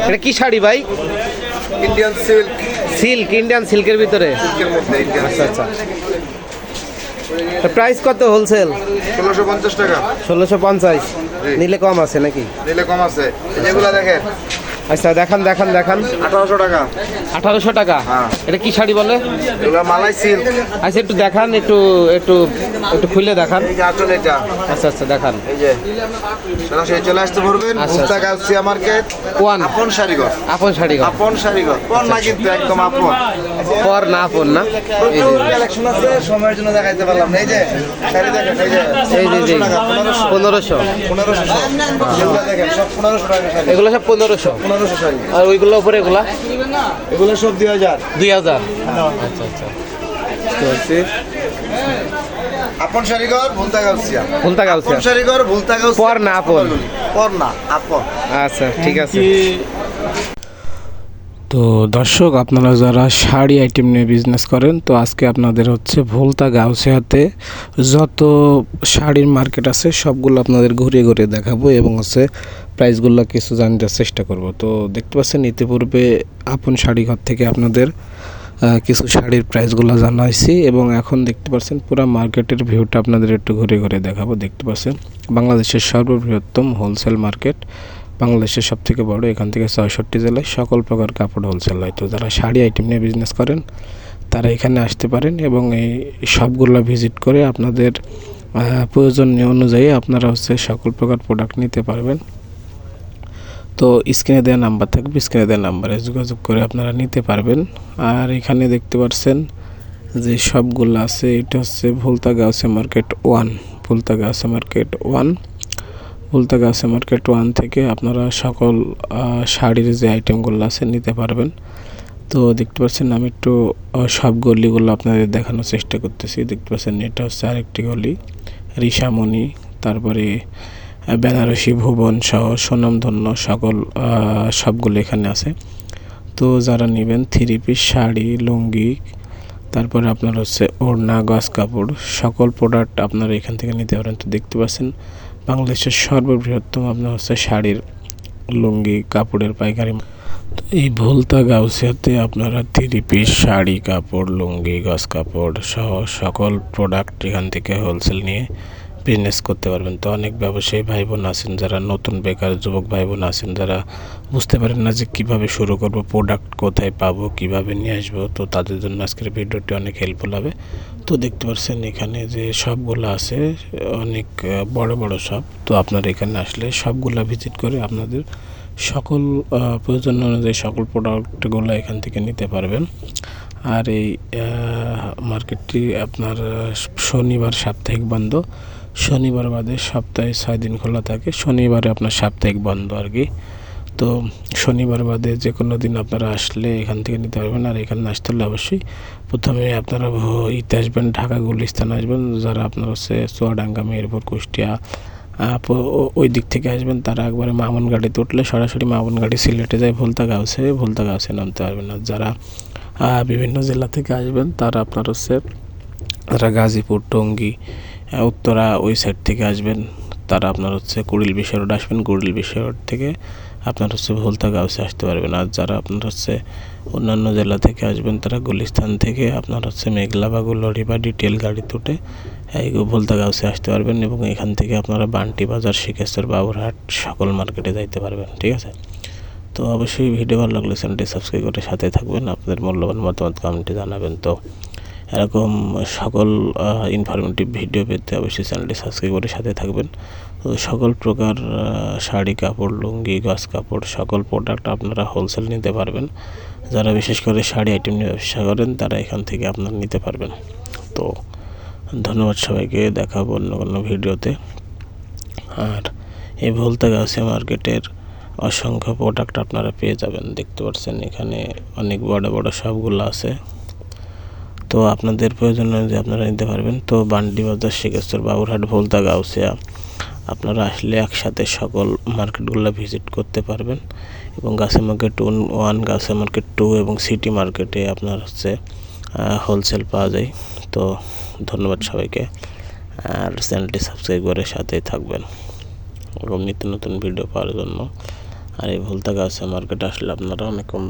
এটা কি শাড়ি ভাই? Indian silk. সিল্ক, ইন্ডিয়ান সিল্কের ভিতরে। সিল্কের মধ্যে ইন্ডিয়ান। আচ্ছা আচ্ছা। প্রাইস কত হোলসেল? 1650 টাকা। 1650। নিলে কম আছে নাকি? নিলে কম আছে। এগুলা দেখেন। আচ্ছা দেখান দেখান দেখান। 1800 টাকা। 1800 টাকা। হ্যাঁ। এটা কি শাড়ি বলে? এগুলা মালাই সিল্ক। আচ্ছা একটু দেখান, একটু একটু একটু খুলে দেখান। এই যে আঁচল এটা। আচ্ছা আচ্ছা দেখান। এই যে সরাসরি চলে আসতে পারবেন। আচ্ছা, Bhulta Gausia market. One upon শাড়িঘর। আপন শাড়ি ঘর। আপন শাড়িঘর। পর না কিন্তু একদম আপন। পর না আপন না। এই প্রচুর যে কালেকশন আছে, সময়ের জন্য দেখাইতে পারলাম না। এই যে শাড়ি দেখেন, এই যে এই যে 1500 টাকা, 1500। 1500 এগুলো দেখেন সব 1500 টাকা শাড়ি। এগুলো সব 1500। 1500 শাড়ি। আর ওইগুলো উপরে এগুলা এগুলো সব 2000। 2000। আচ্ছা আচ্ছা বুঝতে পারছি। আপন শাড়িঘর ভুলতা গাউসিয়া। ভুলতা গাউসিয়া। আপন শাড়িঘর ভুলতা গাউসিয়া। পর না আপন। পর না আপন। আচ্ছা ঠিক আছে। তো দর্শক, আপনারা যারা শাড়ি আইটেম নিয়ে বিজনেস করেন, তো আজকে আপনাদের হচ্ছে ভুলতা গাউসিয়াতে যত শাড়ির মার্কেট আছে সবগুলো আপনাদের ঘুরিয়ে ঘুরিয়ে দেখাবো এবং হচ্ছে প্রাইসগুলো কিছু জানতে চেষ্টা করব। তো দেখতে পাচ্ছেন ইতিপূর্বে আপন শাড়ি ঘর থেকে আপনাদের কিছু শাড়ির প্রাইসগুলো জানাইছি এবং এখন দেখতে পাচ্ছেন পুরো মার্কেটের ভিউটা আপনাদের একটু ঘুরে ঘুরে দেখাবো। দেখতে পাচ্ছেন বাংলাদেশের সর্ববৃহত্তম হোলসেল মার্কেট, বাংলাদেশের সবথেকে বড়। এখান থেকে ৬৬ জেলায় সকল প্রকার কাপড় হোলসেল হয়। তো যারা শাড়ি আইটেম নিয়ে বিজনেস করেন তারা এখানে আসতে পারেন এবং এই সবগুলো ভিজিট করে আপনাদের প্রয়োজনীয় অনুযায়ী আপনারা হচ্ছে সকল প্রকার প্রোডাক্ট নিতে পারবেন। তো স্ক্রিনে দেওয়া নাম্বার থাকবে, স্ক্রিনে দেওয়া নাম্বারে যোগাযোগ করে আপনারা নিতে পারবেন। আর এখানে দেখতে পাচ্ছেন যে সবগুলো আছে, এটা হচ্ছে Bhulta Gausia market 1। Bhulta Gausia market 1। Bhulta Gausia market 1 থেকে আপনারা সকল শাড়ির যে আইটেমগুলো আছে নিতে পারবেন। তো দেখতে পাচ্ছেন আমি একটু সব গলিগুলো আপনাদের দেখানোর চেষ্টা করতেছি। দেখতে পাচ্ছেন এটা হচ্ছে আরেকটি গলি, ঋষামণি, তারপরে বেনারসি, ভুবন সহ সুনামধন্য সকল সবগুলো এখানে আছে। তো যারা নেবেন 3 পিস শাড়ি, লুঙ্গি, তারপরে আপনার হচ্ছে ওড়না, গজ কাপড়, সকল প্রোডাক্ট আপনারা এখান থেকে নিতে পারেন। তো দেখতে পাচ্ছেন বাংলাদেশের সর্ববৃহত্তম আপনার হচ্ছে শাড়ির, লুঙ্গি, কাপড়ের পাইকারি। তো এই ভুলতা গাউসিয়াতে আপনারা 3 পিস শাড়ি, কাপড়, লুঙ্গি, গজ কাপড় সহ সকল প্রোডাক্ট এখান থেকে হোলসেল নিয়ে বিজনেস করতে পারবেন। তো অনেক ব্যবসায়ী ভাই বোন আছেন যারা নতুন বেকার যুবক ভাই বোন আছেন যারা বুঝতে পারেন না যে কীভাবে শুরু করব, প্রোডাক্ট কোথায় পাবো, কিভাবে নিয়ে আসবো। তো তাদের জন্য আজকের ভিডিওটি অনেক হেল্পফুল হবে। তো দেখতে পাচ্ছেন এখানে যে সবগুলো আছে অনেক বড় বড় সব। তো আপনারা এখানে আসলে সবগুলা ভিজিট করে আপনাদের সকল প্রয়োজন অনুযায়ী সকল প্রোডাক্টগুলো এখান থেকে নিতে পারবেন। আর এই মার্কেটটি আপনার শনিবার সাপ্তাহিক বন্ধ, শনিবার বাদে সপ্তাহে 6 দিন খোলা থাকে। শনিবারে আপনার সাপ্তাহিক বন্ধ আর কি। তো শনিবার বাদে যে কোনো দিন আপনারা আসলে এখান থেকে নিতে পারবেন। আর এখানে আসতে হলে অবশ্যই প্রথমে আপনারা ইতে আসবেন, ঢাকা গুলিস্তান আসবেন। যারা আপনার হচ্ছে চুয়াডাঙ্গা, মেহেরপুর, কুষ্টিয়া ওই দিক থেকে আসবেন তারা একবারে মামুন গাড়িতে উঠলে সরাসরি মামুন গাড়ি সিলেটে যায় ভুলতা গাউসে নামতে পারবেন। আর যারা বিভিন্ন জেলা থেকে আসবেন তারা আপনার হচ্ছে যারা গাজীপুর, টঙ্গী, উত্তরা ওই সাইড থেকে আসবেন তারা আপনার হচ্ছে কুড়িল বিশ্ব রোড আসবেন। কুড়িল বিশ্ব রোড থেকে আপনার হচ্ছে ভুলতা গাউসে আসতে পারবেন। আর যারা আপনার হচ্ছে অন্যান্য জেলা থেকে আসবেন তারা গুলিস্তান থেকে আপনার হচ্ছে মেঘলা বা গুলরি বা ডিটেল গাড়িতে উঠে এই ভুলতা গাউসে আসতে পারবেন এবং এখান থেকে আপনারা বান্টি বাজার, শিকেশ্বর, বাবুরহাট সকল মার্কেটে যাইতে পারবেন। ঠিক আছে। তো অবশ্যই ভিডিও ভালো লাগলে চ্যানেলটি সাবস্ক্রাইব করে সাথে থাকবেন, আপনাদের মূল্যবান মতামত কমেন্টে জানাবেন। তো এরকম সকল ইনফরমেটিভ ভিডিও পেতে অবশ্যই চ্যানেলটি সাবস্ক্রাইব করে সাথে থাকবেন। তো সকল প্রকার শাড়ি, কাপড়, লুঙ্গি, গজ কাপড় সকল প্রোডাক্ট আপনারা হোলসেল নিতে পারবেন। যারা বিশেষ করে শাড়ি আইটেম নিয়ে ব্যবসা করেন তারা এখান থেকে আপনারা নিতে পারবেন। তো ধন্যবাদ সবাইকে, দেখাবো অন্য কোনো ভিডিওতে। আর এই ভুলতা গাউসিয়া মার্কেটের অসংখ্য প্রোডাক্ট আপনারা পেয়ে যাবেন। দেখতে পাচ্ছেন এখানে অনেক বড় বড় সবগুলো আছে। তো আপনাদের প্রয়োজন অনুযায়ী আপনারা নিতে পারবেন। তো বান্ডি বাজার, শিকেশ্বর, বাবুরহাট, ভুলতা গাউসিয়া আপনারা আসলে একসাথে সকল মার্কেটগুলো ভিজিট করতে পারবেন। এবং গাউসিয়া মার্কেট 1, গাউসিয়া মার্কেট 2 এবং সিটি মার্কেটে আপনার হচ্ছে হোলসেল পাওয়া যায়। তো ধন্যবাদ সবাইকে। আর চ্যানেলটি সাবস্ক্রাইব করে সাথেই থাকবেন এবং নিত্য নতুন ভিডিও পাওয়ার জন্য। আর এই ভুলতা গাউসিয়া মার্কেটে আসলে আপনারা অনেক কম